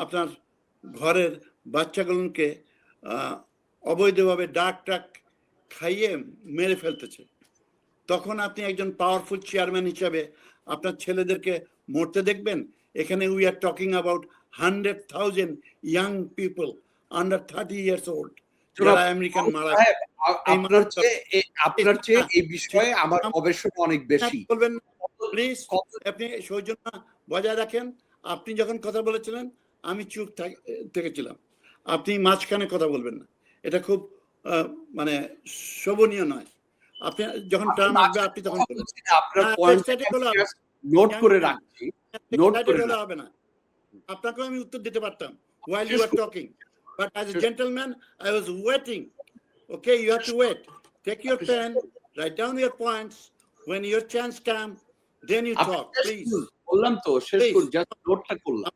আপনার ঘরের বাচ্চাগুলোকে অবৈধভাবে ডাক টাক খাইয়ে মেরে ফেলতেছে, তখন আপনি একজন পাওয়ারফুল চেয়ারম্যান হিসাবে আপনার ছেলেদেরকে মরতে দেখবেন? এখানে we are talking about 100,000 young people under 30 years old যারা আমেরিকান মারা। আপনার চেয়ে এই বিষয়ে আমার গবেষণা অনেক বেশি। বলবেন প্লিজ, আপনি সৌজন্য বজায় রাখেন। আপনি যখন কথা বলেছিলেন আমি চুপ থেকেছিলাম, আপনি মাঝখানে কথা বলবেন না, এটা খুব মানে শোভনীয় নয়। আপনি যখন টার্ম আসবে আপনি তখন নোট করে রাখছি, নোট করে হবে না। আপনাকেও আমি উত্তর দিতে পারতাম while you are talking, but as a gentleman I was waiting. Okay, you have to wait. Take your pen, write down your points. When your chance come, then you talk, please. বললাম তো শেষ করুন, just নোটটা করলাম।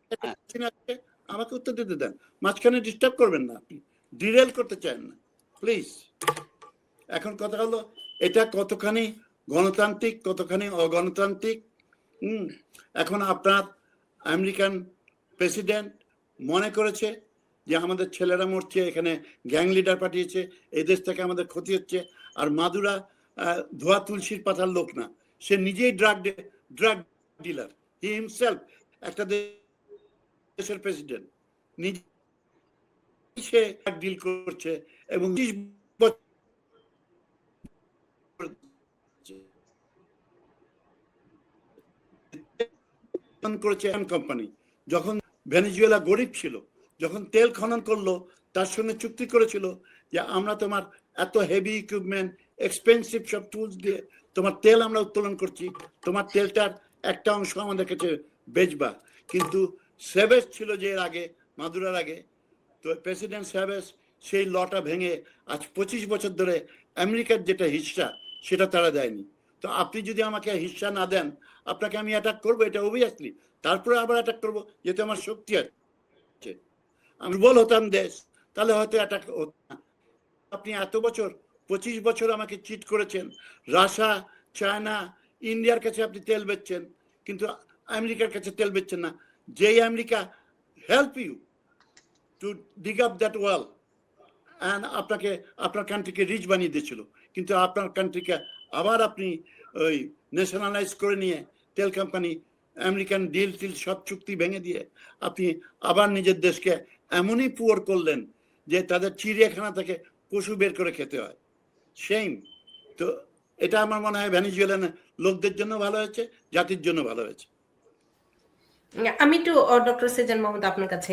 আমাকে উত্তর দিতে দেন, মাঝখানে ডিস্টার্ব করবেন না, আপনি ডিরেল করতে চান না, প্লিজ। এখন কথা হলো এটা কতখানি গণতান্ত্রিক কতখানি অগণতান্ত্রিক। এখন আপনার আমেরিকান প্রেসিডেন্ট মনে করেছে যে আমাদের ছেলেরা মরছে, এখানে গ্যাং লিডার পাঠিয়েছে, এই দেশ থেকে আমাদের ক্ষতি হচ্ছে। আর মাদুরা ধোয়া তুলসীর পাতার লোক না, সে নিজেই ড্রাগ ডিলার, হি হিমসেলফ একটা দেশের প্রেসিডেন্ট, নিজে সে ডিল করছে এবং 30 বছর করেছে কোম্পানি। যখন ভেনেজুয়েলা গরিব ছিল, যখন তেল খনন করলো, তার সঙ্গে চুক্তি করেছিল যে আমরা তোমার এত হেভি ইকুইপমেন্ট এক্সপেন্সিভ সব টুলস দিয়ে তোমার তেল আমরা উত্তোলন করছি, তোমার তেলটার একটা অংশ আমাদের কাছে বেচবা। কিন্তু সেভেজ ছিল যে এর আগে, মাদুরার আগে, তো প্রেসিডেন্ট সেভেজ সেই লটা ভেঙে আজ 25 বছর ধরে আমেরিকার যেটা হিস্সা সেটা তারা দেয়নি। তো আপনি যদি আমাকে হিস্সা না দেন, আপনাকে আমি অ্যাটাক করবো, এটা অবভিয়াসলি। তারপরে আবার অ্যাটাক করবো, যেহেতু আমার শক্তি আছে। আমি দুর্বল হতাম দেশ, তাহলে হয়তো অ্যাটাক হতো না। আপনি এত বছর 25 বছর আমাকে চিট করেছেন। রাশিয়া, চায়না, ইন্ডিয়ার কাছে আপনি তেল বেচছেন, কিন্তু আমেরিকার কাছে তেল বেচছেন না। যেই America help you to dig up that well and আপনাকে আপনার কান্ট্রিকে রিচ বানিয়ে দিয়েছিল, কিন্তু আপনার কান্ট্রিকে আবার আপনি ওই ন্যাশনালাইজ করে নিয়ে তেল কোম্পানি, আমেরিকান ডিল টিল সব চুক্তি ভেঙে দিয়ে আপনি আবার নিজের দেশকে এমনই পুয়ার করলেন যে তাদের চিড়িয়াখানা থেকে পশু বের করে খেতে হয়। সেইম। তো এটা আমার মনে হয় ভেনেজুয়েলান লোকদের জন্য ভালো হয়েছে, জাতির জন্য ভালো হয়েছে। আমি একটু ডক্টর সেজান মাহমুদ আপনার কাছে